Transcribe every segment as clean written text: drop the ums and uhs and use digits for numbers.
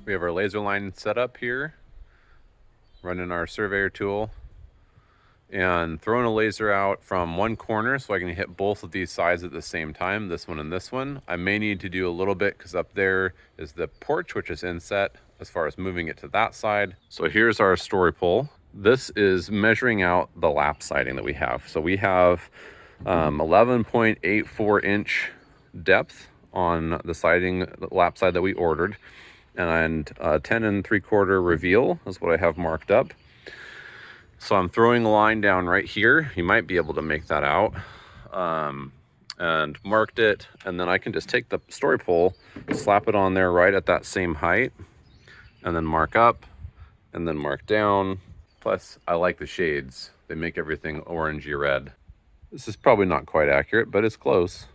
We have our laser line set up here, running our surveyor tool and throwing a laser out from one corner so I can hit both of these sides at the same time, this one and this one. I may need to do a little bit because up there is the porch, which is inset as far as moving it to that side. So here's our story pole. This is measuring out the lap siding that we have. So we have 11.84 inch depth on the siding, the lap side that we ordered, and 10 3/4 reveal is what I have marked up. So I'm throwing a line down right here. You might be able to make that out. And marked it, and then I can just take the story pole, slap it on there right at that same height, and then mark up, and then mark down. Plus, I like the shades. They make everything orangey red. This is probably not quite accurate, but it's close.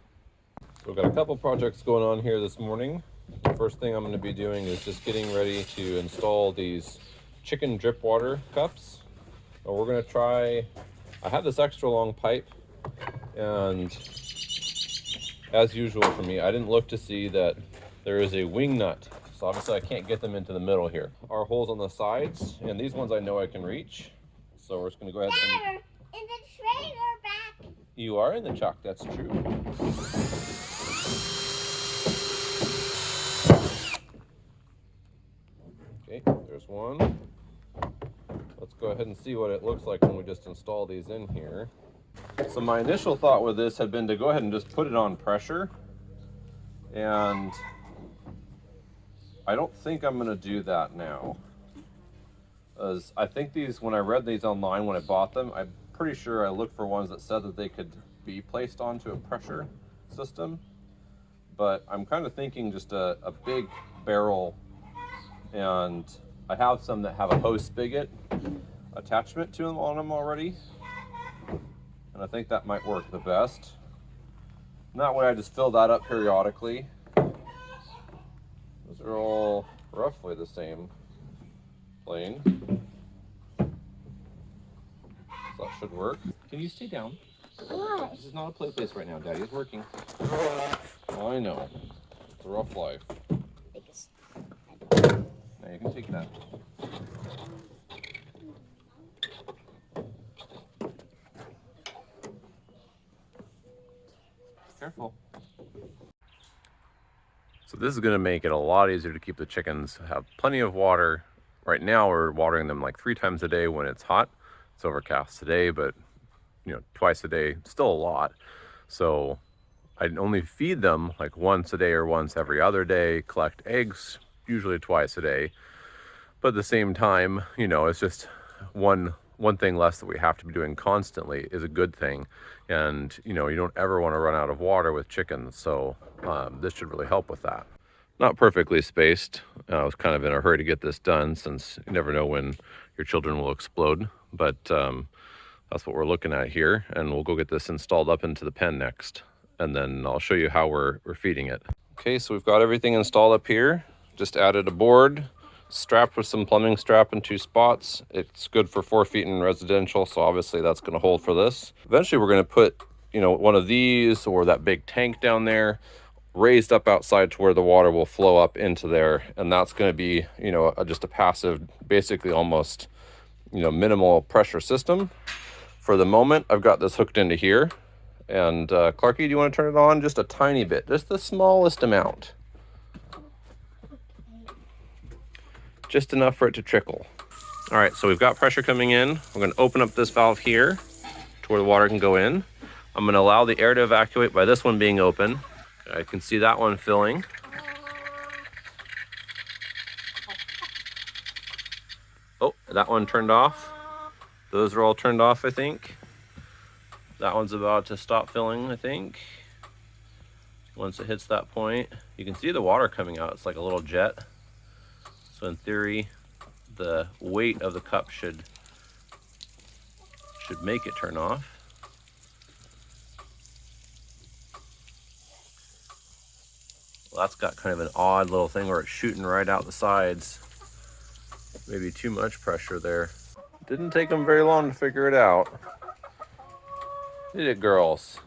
So we've got a couple projects going on here this morning. The first thing I'm going to be doing is just getting ready to install these chicken drip water cups. We're going to try, I have this extra long pipe, and as usual for me, I didn't look to see that there is a wing nut. So obviously I can't get them into the middle here. Our holes on the sides, and these ones I know I can reach. So we're just going to go ahead and... In the trailer back. You are in the chuck, that's true. Okay, there's one. Let's go ahead and see what it looks like when we just install these in here. So my initial thought with this had been to go ahead and just put it on pressure. And I don't think I'm gonna do that now. As I think these, when I read these online when I bought them, I'm pretty sure I looked for ones that said that they could be placed onto a pressure system. But I'm kind of thinking just a big barrel, and I have some that have a hose spigot attachment to them on them already, and I think that might work the best. And that way I just fill that up periodically. Those are all roughly the same plane, so that should work. Can you stay down? What? This is not a play place right now. Daddy is working. I know. It's a rough life. Now you can take that. Careful. So this is going to make it a lot easier to keep the chickens, have plenty of water. Right now we're watering them like 3 times a day when it's hot. It's overcast today, but twice a day, still a lot. So I only feed them like once a day or once every other day, collect eggs usually twice a day. But at the same time, it's just one thing less that we have to be doing constantly is a good thing. And you don't ever want to run out of water with chickens, so this should really help with that. Not perfectly spaced. I was kind of in a hurry to get this done since you never know when your children will explode, but that's what we're looking at here, and we'll go get this installed up into the pen next, and then I'll show you how we're feeding it. Okay, so we've got everything installed up here. Just added a board, strapped with some plumbing strap in 2 spots. It's good for 4 feet in residential, so obviously that's going to hold for this. Eventually we're going to put one of these or that big tank down there raised up outside to where the water will flow up into there, and that's going to be just a passive, basically almost minimal pressure system. For the moment I've got this hooked into here, and Clarky, do you want to turn it on just a tiny bit, just the smallest amount? Just enough for it to trickle. All right, so we've got pressure coming in. We're going to open up this valve here to where the water can go in. I'm going to allow the air to evacuate by this one being open. I can see that one filling. Oh, that one turned off. Those are all turned off, I think. That one's about to stop filling, I think. Once it hits that point, you can see the water coming out. It's like a little jet. So in theory, the weight of the cup should make it turn off. Well, that's got kind of an odd little thing where it's shooting right out the sides. Maybe too much pressure there. Didn't take them very long to figure it out. Did it, girls?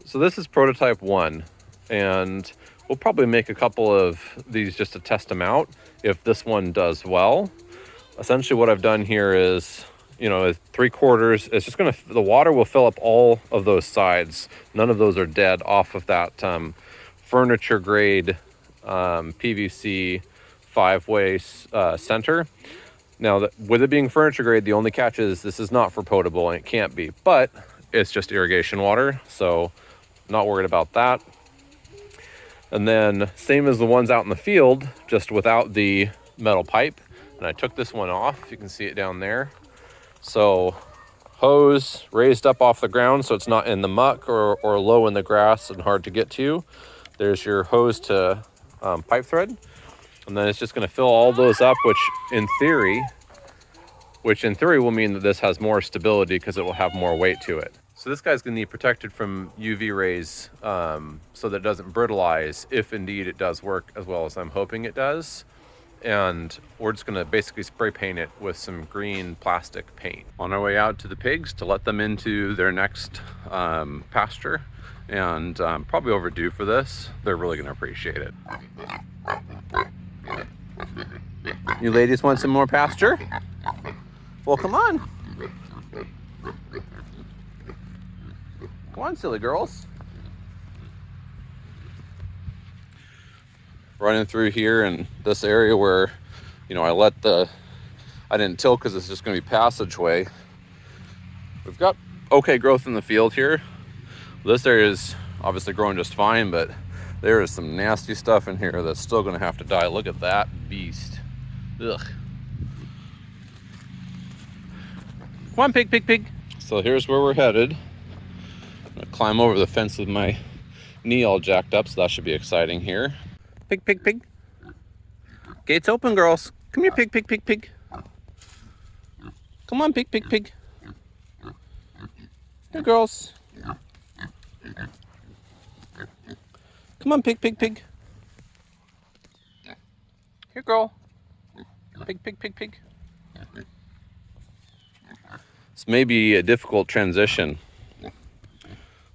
So this is prototype 1. and we'll probably make a couple of these just to test them out if this one does well. Essentially what I've done here is, you know, 3/4, it's just the water will fill up all of those sides. None of those are dead off of that furniture grade PVC 5-way center. Now, with it being furniture grade, the only catch is this is not for potable, and it can't be, but it's just irrigation water, so not worried about that. And then same as the ones out in the field, just without the metal pipe. And I took this one off, you can see it down there. So hose raised up off the ground so it's not in the muck or low in the grass and hard to get to. There's your hose to pipe thread. And then it's just gonna fill all those up, which in theory will mean that this has more stability because it will have more weight to it. So this guy's gonna need protected from UV rays so that it doesn't brittleize if indeed it does work as well as I'm hoping it does. And we're just gonna basically spray paint it with some green plastic paint. On our way out to the pigs to let them into their next pasture, and probably overdue for this. They're really gonna appreciate it. You ladies want some more pasture? Well, come on. Come on, silly girls. Running through here in this area where, you know, I didn't till because it's just gonna be passageway. We've got okay growth in the field here. This area is obviously growing just fine, but there is some nasty stuff in here that's still gonna have to die. Look at that beast. Ugh. Come on, pig, pig, pig. So here's where we're headed. I'm gonna climb over the fence with my knee all jacked up, so that should be exciting here. Pig, pig, pig. Gates open, girls. Come here, pig, pig, pig, pig. Come on, pig, pig, pig. Here, girls. Come on, pig, pig, pig. Here, girl. Pig, pig, pig, pig. This may be a difficult transition.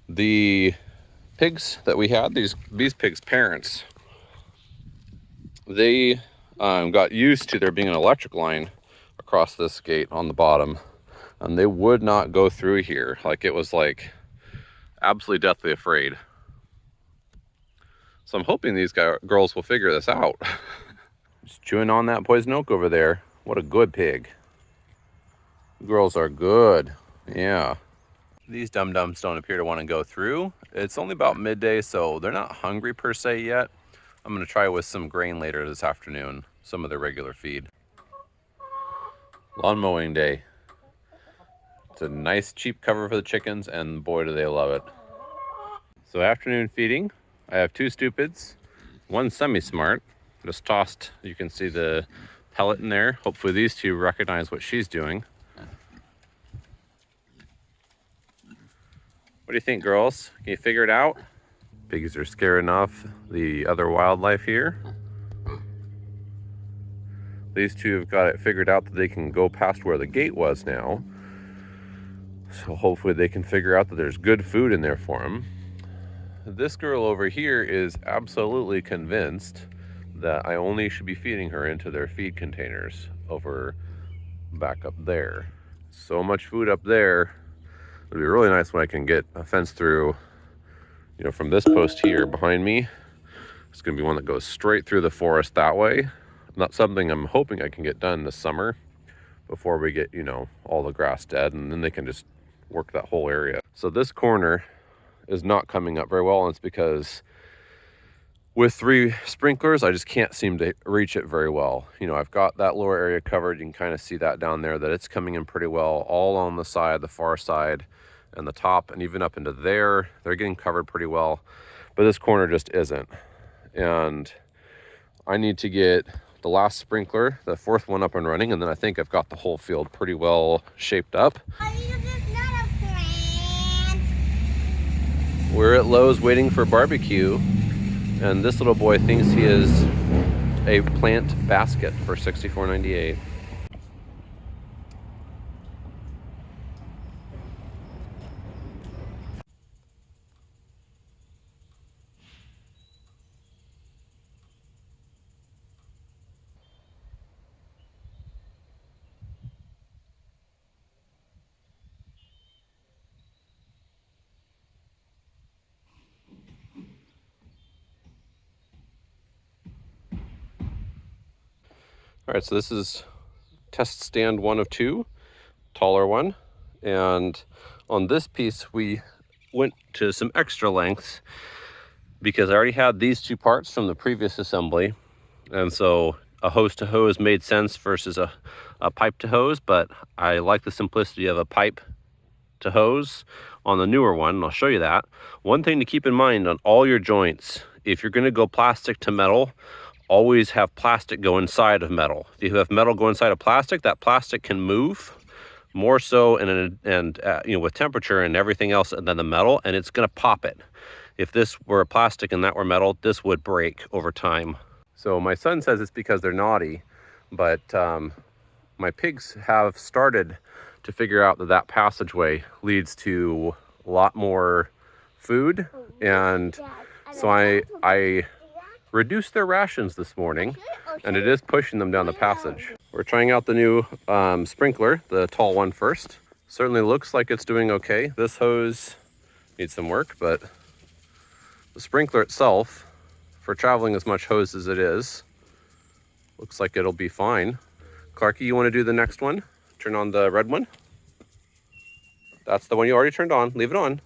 The pigs that we had, these pigs' parents, they got used to there being an electric line across this gate on the bottom, and they would not go through here. Like, it was like absolutely deathly afraid. So I'm hoping these girls will figure this out. Just chewing on that poison oak over there. What a good pig. Girls are good. Yeah. These dum-dums don't appear to want to go through. It's only about midday, so they're not hungry per se yet. I'm going to try with some grain later this afternoon, some of their regular feed. Lawn mowing day. It's a nice cheap cover for the chickens, and boy do they love it. So afternoon feeding, I have 2 stupids, 1 semi-smart. Just tossed, you can see the pellet in there. Hopefully these 2 recognize what she's doing. What do you think, girls? Can you figure it out? Pigs are scaring off the other wildlife here. These 2 have got it figured out that they can go past where the gate was now. So hopefully they can figure out that there's good food in there for them. This girl over here is absolutely convinced that I only should be feeding her into their feed containers over back up there. So much food up there. It'd be really nice when I can get a fence through, you know, from this post here behind me. It's gonna be one that goes straight through the forest that way. Not something I'm hoping I can get done this summer before we get, you know, all the grass dead, and then they can just work that whole area. So this corner is not coming up very well, and it's because with 3 sprinklers, I just can't seem to reach it very well. You know, I've got that lower area covered. You can kind of see that down there, that it's coming in pretty well, all on the side, the far side, and the top, and even up into there. They're getting covered pretty well, but this corner just isn't. And I need to get the last sprinkler, the 4th one, up and running, and then I think I've got the whole field pretty well shaped up. We're at Lowe's waiting for barbecue, and this little boy thinks he is a plant basket for $64.98. All right, so this is test stand 1 of 2, taller one. And on this piece, we went to some extra lengths because I already had these 2 parts from the previous assembly. And so a hose to hose made sense versus a pipe to hose, but I like the simplicity of a pipe to hose on the newer one, and I'll show you that. One thing to keep in mind on all your joints, if you're gonna go plastic to metal, always have plastic go inside of metal. If you have metal go inside of plastic, that plastic can move more so with temperature and everything else than the metal, and it's gonna pop it. If this were a plastic and that were metal, this would break over time. So my son says it's because they're naughty, but my pigs have started to figure out that that passageway leads to a lot more food, and so I reduced their rations this morning, and it is pushing them down the passage. We're trying out the new sprinkler, the tall one first. Certainly looks like it's doing okay. This hose needs some work, but the sprinkler itself, for traveling as much hose as it is, looks like it'll be fine. Clarky, you want to do the next one? Turn on the red one. That's the one you already turned on. Leave it on.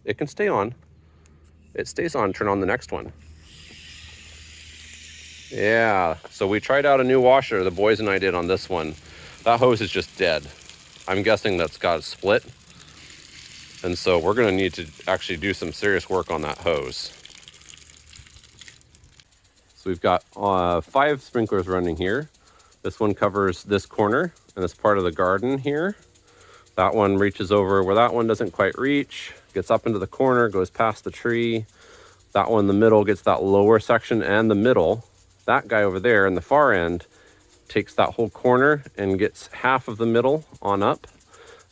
It can stay on. It stays on. Turn on the next one. Yeah, so we tried out a new washer, the boys and I did, on this one. That hose is just dead. I'm guessing that's got a split. And so we're gonna need to actually do some serious work on that hose. So we've got 5 sprinklers running here. This one covers this corner and this part of the garden here. That one reaches over where that one doesn't quite reach, gets up into the corner, goes past the tree. That one in the middle gets that lower section and the middle. That guy over there in the far end takes that whole corner and gets half of the middle on up.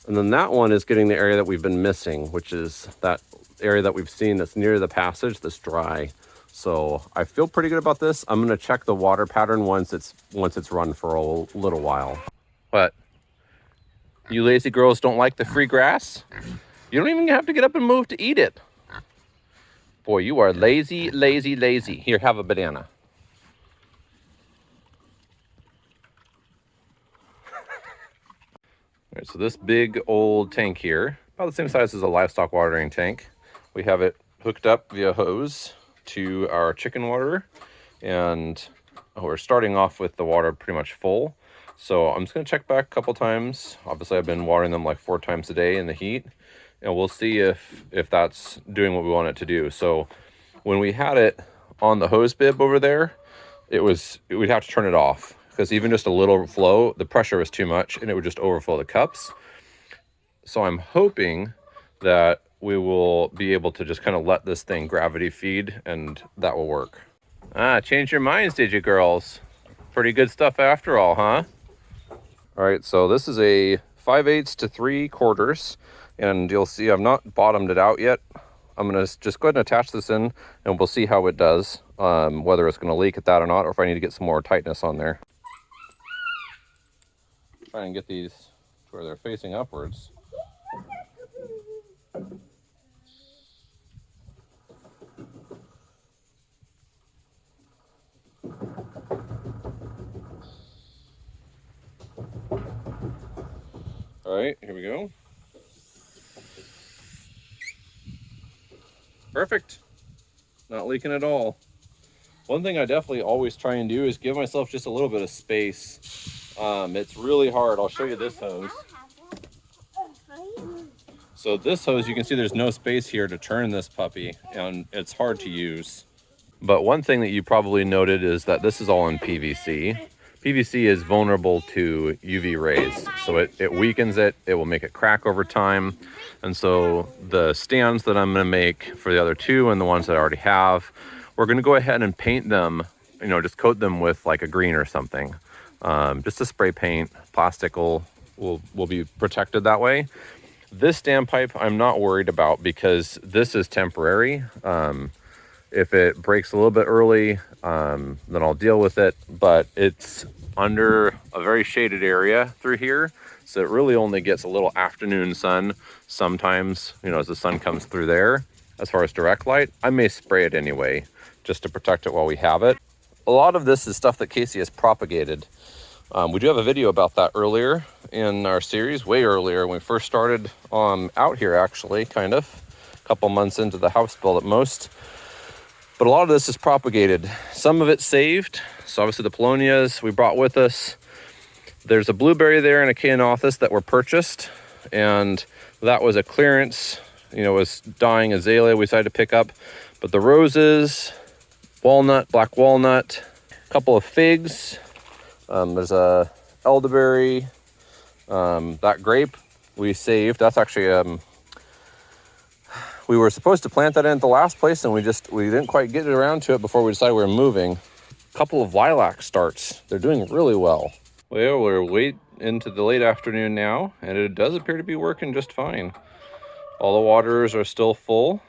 And then that one is getting the area that we've been missing, which is that area that we've seen that's near the passage that's dry. So I feel pretty good about this. I'm gonna check the water pattern once it's run for a little while. What? You lazy girls don't like the free grass? You don't even have to get up and move to eat it. Boy, you are lazy, lazy, lazy. Here, have a banana. All right, so this big old tank here, about the same size as a livestock watering tank. We have it hooked up via hose to our chicken water, and we're starting off with the water pretty much full. So I'm just gonna check back a couple times. Obviously I've been watering them like 4 times a day in the heat, and we'll see if that's doing what we want it to do. So when we had it on the hose bib over there, we'd have to turn it off, because even just a little flow, the pressure was too much and it would just overflow the cups. So I'm hoping that we will be able to just kind of let this thing gravity feed, and that will work. Ah, changed your minds, did you, girls? Pretty good stuff after all, huh? All right, so this is a 5/8 to 3/4, and you'll see I've not bottomed it out yet. I'm gonna just go ahead and attach this in, and we'll see how it does, whether it's gonna leak at that or not, or if I need to get some more tightness on there. Try and get these to where they're facing upwards. All right, here we go. Perfect. Not leaking at all. One thing I definitely always try and do is give myself just a little bit of space. It's really hard. I'll show you this hose. So this hose, you can see there's no space here to turn this puppy, and it's hard to use. But one thing that you probably noted is that this is all in PVC. PVC is vulnerable to UV rays, so it weakens it, it will make it crack over time. And so the stands that I'm gonna make for the other 2 and the ones that I already have, we're gonna go ahead and paint them, just coat them with like a green or something. Just a spray paint, plastic will be protected that way. This standpipe I'm not worried about, because this is temporary. If it breaks a little bit early, then I'll deal with it, but it's under a very shaded area through here, so it really only gets a little afternoon sun sometimes, as the sun comes through there. As far as direct light, I may spray it anyway, just to protect it while we have it. A lot of this is stuff that Casey has propagated. We do have a video about that earlier in our series, way earlier when we first started out here, actually, kind of a couple months into the house build at most. But a lot of this is propagated. Some of it's saved. So obviously the polonias we brought with us. There's a blueberry there and a Caenorthus that were purchased, and that was a clearance. You know, it was dying azalea we decided to pick up. But the roses, walnut, black walnut, a couple of figs. There's a elderberry, that grape we saved. That's actually, we were supposed to plant that in at the last place, and we didn't quite get around to it before we decided we were moving. A couple of lilac starts. They're doing really well. Well, we're way into the late afternoon now, and it does appear to be working just fine. All the waters are still full,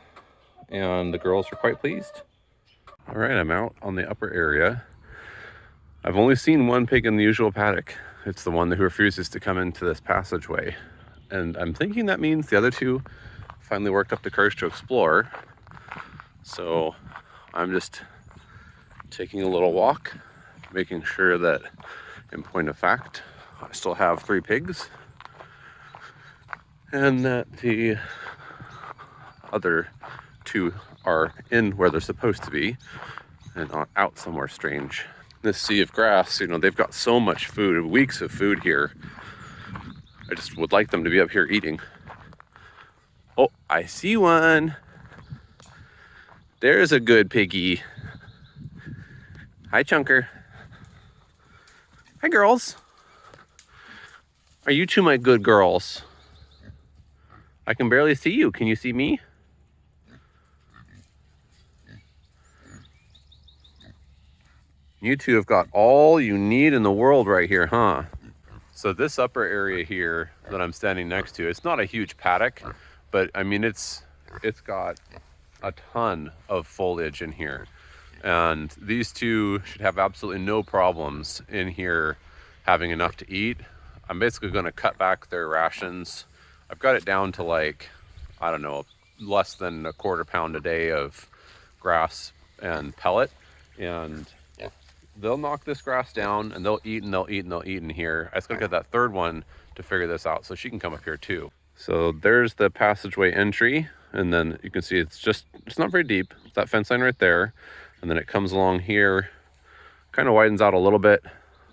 and the girls are quite pleased. All right, I'm out on the upper area. I've only seen one pig in the usual paddock. It's the one who refuses to come into this passageway. And I'm thinking that means the other two finally worked up the courage to explore. So I'm just taking a little walk, making sure that, in point of fact, I still have 3 pigs, and that the other 2 are in where they're supposed to be and not out somewhere strange. This sea of grass, you know, they've got so much food, weeks of food here. I just would like them to be up here eating. Oh, I see one. There's a good piggy. Hi, Chunker. Hi, girls. Are you 2 my good girls? I can barely see you. Can you see me? You 2 have got all you need in the world right here, huh? So this upper area here that I'm standing next to, it's not a huge paddock, but I mean, it's got a ton of foliage in here. And these 2 should have absolutely no problems in here having enough to eat. I'm basically gonna cut back their rations. I've got it down to like, I don't know, less than a quarter pound a day of grass and pellet. And they'll knock this grass down, and they'll eat and they'll eat and they'll eat in here. I just gotta get that 3rd one to figure this out so she can come up here too. So there's the passageway entry, and then you can see it's not very deep. It's that fence line right there, and then it comes along here, kind of widens out a little bit,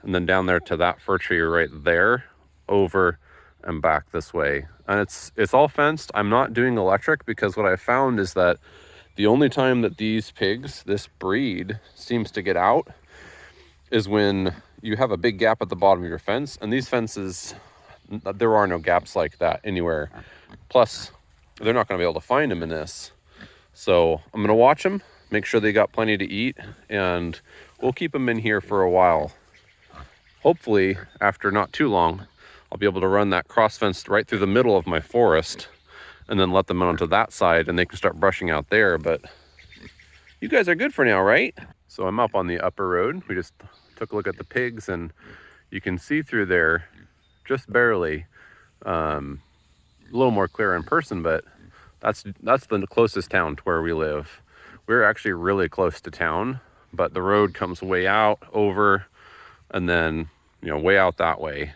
and then down there to that fir tree right there, over and back this way. And it's all fenced. I'm not doing electric because what I found is that the only time that these pigs, this breed, seems to get out is when you have a big gap at the bottom of your fence, and these fences, there are no gaps like that anywhere. Plus, they're not going to be able to find them in this. So I'm going to watch them, make sure they got plenty to eat, and we'll keep them in here for a while. Hopefully, after not too long, I'll be able to run that cross fence right through the middle of my forest and then let them onto that side, and they can start brushing out there. But you guys are good for now, right? So I'm up on the upper road. We just took a look at the pigs, and you can see through there just barely. A little more clear in person, but that's the closest town to where we live. We're actually really close to town, but the road comes way out over, and then, you know, way out that way.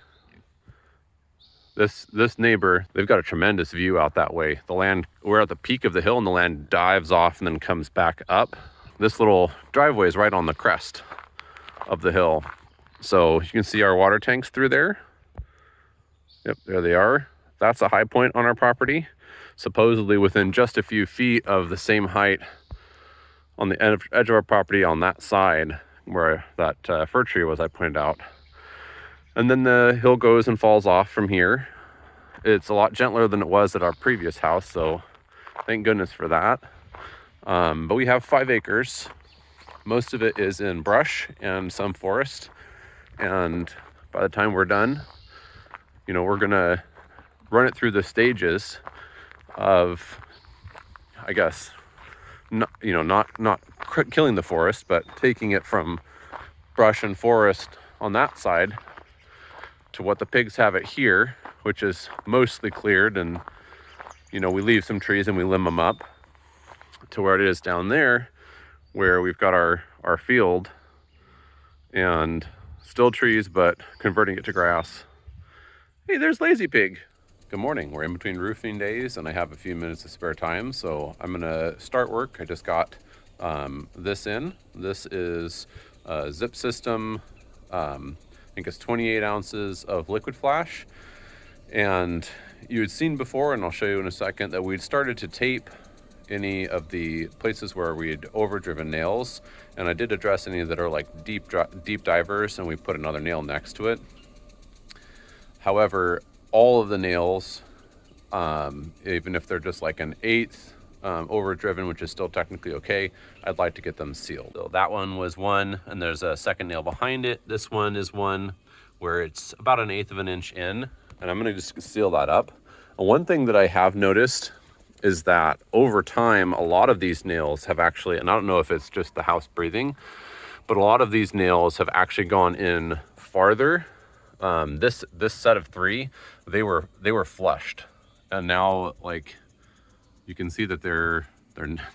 This neighbor, they've got a tremendous view out that way. The land, we're at the peak of the hill, and the land dives off and then comes back up. This little driveway is right on the crest of the hill. So you can see our water tanks through there. Yep, there they are. That's a high point on our property, supposedly within just a few feet of the same height on the edge of our property on that side where that fir tree was, I pointed out. And then the hill goes and falls off from here. It's a lot gentler than it was at our previous house, so thank goodness for that. But we have 5 acres. Most of it is in brush and some forest. And by the time we're done, you know, we're gonna run it through the stages of, I guess, not killing the forest, but taking it from brush and forest on that side to what the pigs have it here, which is mostly cleared, and, you know, we leave some trees and we limb them up to where it is down there where we've got our field, and Still trees, but converting it to grass. Hey, there's Lazy Pig. Good morning. We're in between roofing days and I have a few minutes of spare time, so I'm gonna start work. I just got this in. This is a zip system. I think it's 28 ounces of liquid flash. And you had seen before, and I'll show you in a second, that we'd started to tape any of the places where we'd overdriven nails. And I did address any that are like deep divers, and we put another nail next to it. However, all of the nails, even if they're just like an eighth overdriven, which is still technically okay, I'd like to get them sealed. So that one was one, and there's a second nail behind it. This one is one where it's about an eighth of an inch in, and I'm gonna just seal that up. And one thing that I have noticed is that over time, a lot of these nails have actually, and I don't know if it's just the house breathing, but a lot of these nails have actually gone in farther. This set of three, they were flushed, and now like you can see that they're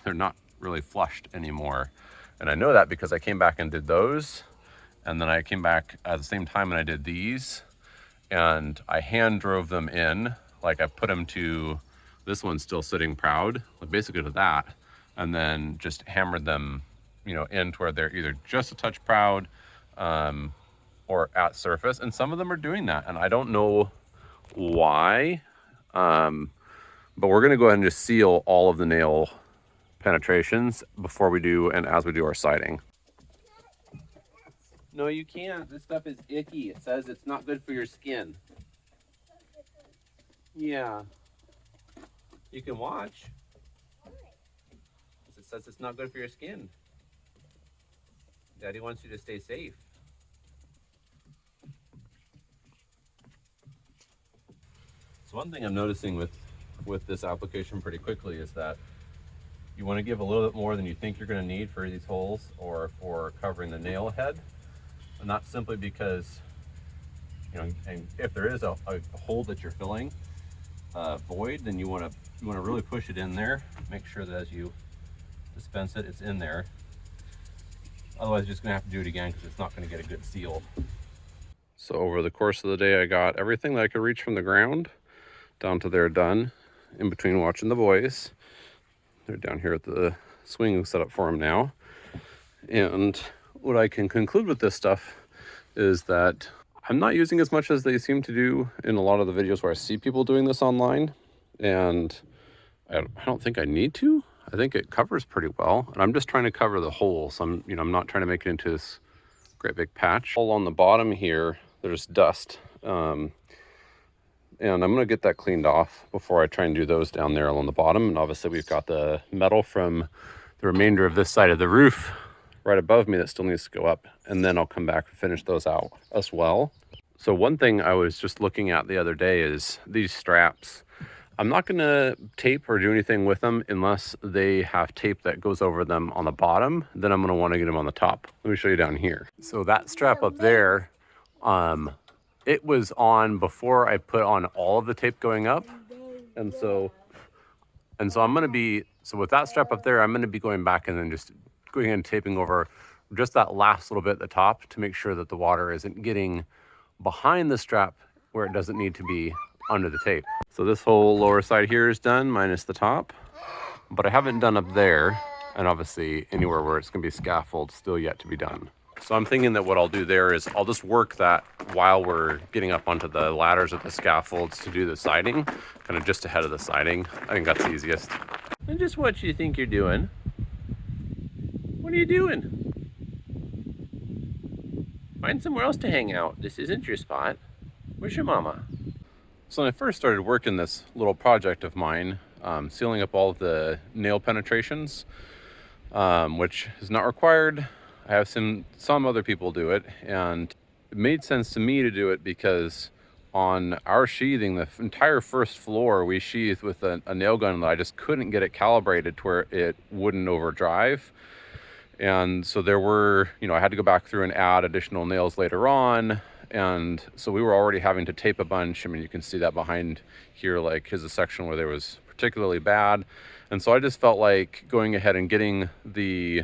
not really flushed anymore. And I know that because I came back and did those, and then I came back at the same time and I did these, and I hand drove them in. Like I put them to, this one's still sitting proud, like basically to that, and then just hammered them, you know, in to where they're either just a touch proud or at surface. And some of them are doing that, and I don't know why, but we're gonna go ahead and just seal all of the nail penetrations before we do and as we do our siding. No, you can't. This stuff is icky. It says it's not good for your skin. Yeah. You can watch. It says it's not good for your skin. Daddy wants you to stay safe. So one thing I'm noticing with this application pretty quickly is that you want to give a little bit more than you think you're going to need for these holes or for covering the nail head. And not simply because, you know, and if there is a hole that you're filling, void, then you want to really push it in there. Make sure that as you dispense it, it's in there. Otherwise, you're just going to have to do it again because it's not going to get a good seal. So over the course of the day, I got everything that I could reach from the ground down to there done. In between watching the boys, they're down here at the swing set up for them now. And what I can conclude with this stuff is that I'm not using as much as they seem to do in a lot of the videos where I see people doing this online. And I don't think I need to. I think it covers pretty well. And I'm just trying to cover the hole. So I'm not trying to make it into this great big patch. All on the bottom here, there's dust. And I'm gonna get that cleaned off before I try and do those down there along the bottom. And obviously we've got the metal from the remainder of this side of the roof right above me that still needs to go up. And then I'll come back and finish those out as well. So one thing I was just looking at the other day is these straps. I'm not gonna tape or do anything with them unless they have tape that goes over them on the bottom. Then I'm gonna wanna get them on the top. Let me show you down here. So that strap up there, it was on before I put on all of the tape going up. And so I'm gonna be, so with that strap up there, I'm gonna be going back and then just going and taping over just that last little bit at the top to make sure that the water isn't getting behind the strap where it doesn't need to be under the tape. So this whole lower side here is done minus the top, but I haven't done up there, and obviously anywhere where it's gonna be scaffold still yet to be done. So I'm thinking that what I'll do there is I'll just work that while we're getting up onto the ladders of the scaffolds to do the siding, kind of just ahead of the siding. I think that's the easiest. And just what you think you're doing? What are you doing? Find somewhere else to hang out. This isn't your spot. Where's your mama? So when I first started working this little project of mine, sealing up all of the nail penetrations, which is not required. I have some other people do it, and it made sense to me to do it because on our sheathing, the entire first floor we sheathed with a nail gun that I just couldn't get it calibrated to where it wouldn't overdrive. And so there were, you know, I had to go back through and add additional nails later on. And so we were already having to tape a bunch. I mean, you can see that behind here, like here's a section where there was particularly bad. And so I just felt like going ahead and getting the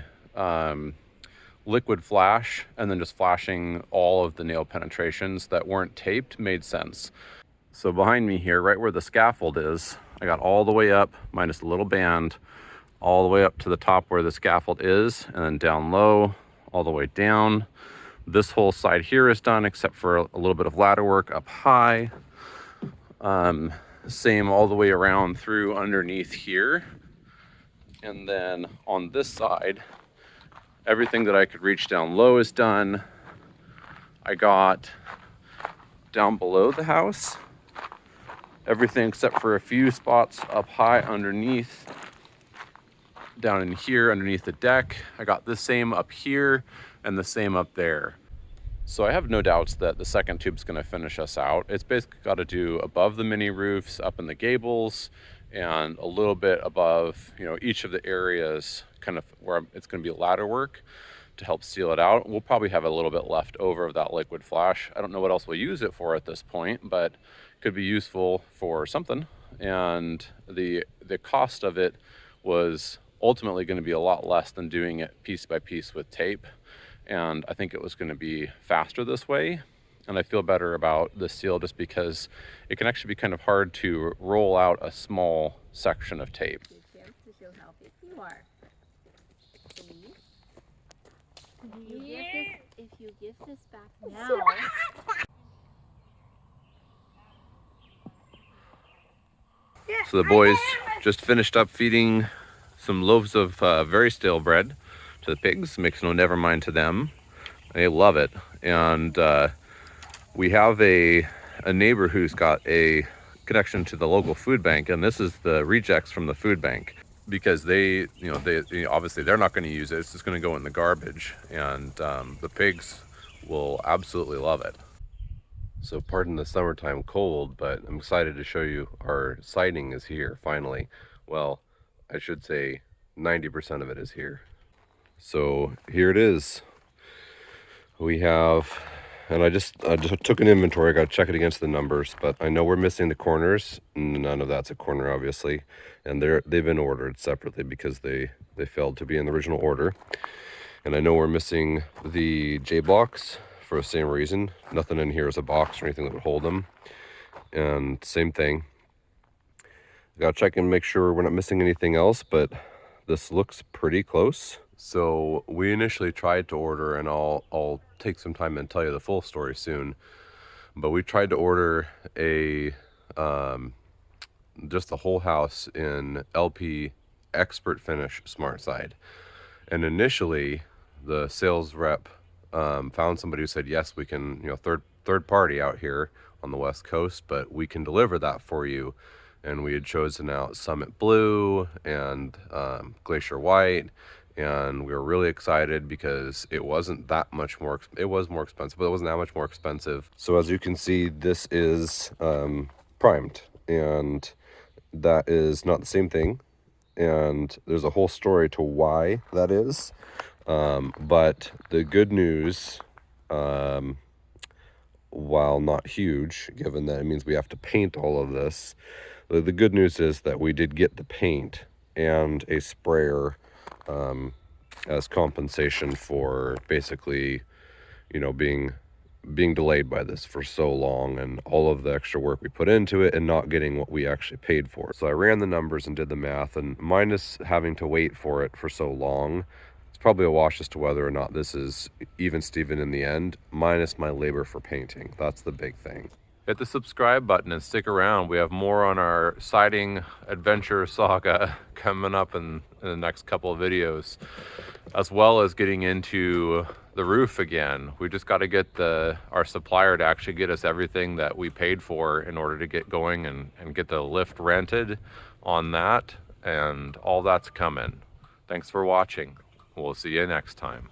liquid flash and then just flashing all of the nail penetrations that weren't taped made sense. So behind me here, right where the scaffold is, I got all the way up, minus a little band, all the way up to the top where the scaffold is, and then down low, all the way down. This whole side here is done except for a little bit of ladder work up high. Same all the way around through underneath here. And then on this side, everything that I could reach down low is done. I got down below the house, everything except for a few spots up high underneath, down in here underneath the deck. I got the same up here and the same up there. So I have no doubts that the second tube's going to finish us out. It's basically got to do above the mini roofs, up in the gables, and a little bit above, each of the areas kind of where it's going to be ladder work to help seal it out. We'll probably have a little bit left over of that liquid flash. I don't know what else we'll use it for at this point, but could be useful for something. And the cost of it was ultimately going to be a lot less than doing it piece by piece with tape. And I think it was going to be faster this way. And I feel better about the seal just because it can actually be kind of hard to roll out a small section of tape. To show how big you are. See? If you give this back now. So the boys just finished up feeding some loaves of very stale bread to the pigs. Makes no never mind to them. They love it. And we have a neighbor who's got a connection to the local food bank, and this is the rejects from the food bank, because they obviously they're not going to use it. It's just going to go in the garbage, and the pigs will absolutely love it. So pardon the summertime cold, but I'm excited to show you our siding is here finally. Well, I should say 90% of it is here. So here it is. We have, and I just took an inventory. I got to check it against the numbers, but I know we're missing the corners. None of that's a corner, obviously, and they've been ordered separately because they failed to be in the original order. And I know we're missing the J blocks for the same reason. Nothing in here is a box or anything that would hold them. And same thing. I gotta check and make sure we're not missing anything else, but this looks pretty close. So we initially tried to order, and I'll take some time and tell you the full story soon, but we tried to order a just the whole house in LP Expert Finish Smart Side. And initially the sales rep found somebody who said, yes, we can, third party out here on the West Coast, but we can deliver that for you. And we had chosen out Summit Blue and Glacier White, and we were really excited because it wasn't that much more, it was more expensive, but it wasn't that much more expensive. So as you can see, this is primed, and that is not the same thing. And there's a whole story to why that is. But the good news, while not huge, given that it means we have to paint all of this, the good news is that we did get the paint and a sprayer as compensation for basically, being delayed by this for so long and all of the extra work we put into it and not getting what we actually paid for. So I ran the numbers and did the math, and minus having to wait for it for so long, it's probably a wash as to whether or not this is even Steven in the end, minus my labor for painting. That's the big thing. Hit the subscribe button and stick around. We have more on our siding adventure saga coming up in the next couple of videos, as well as getting into the roof again. We just got to get our supplier to actually get us everything that we paid for in order to get going and get the lift rented on that, and all that's coming. Thanks for watching. We'll see you next time.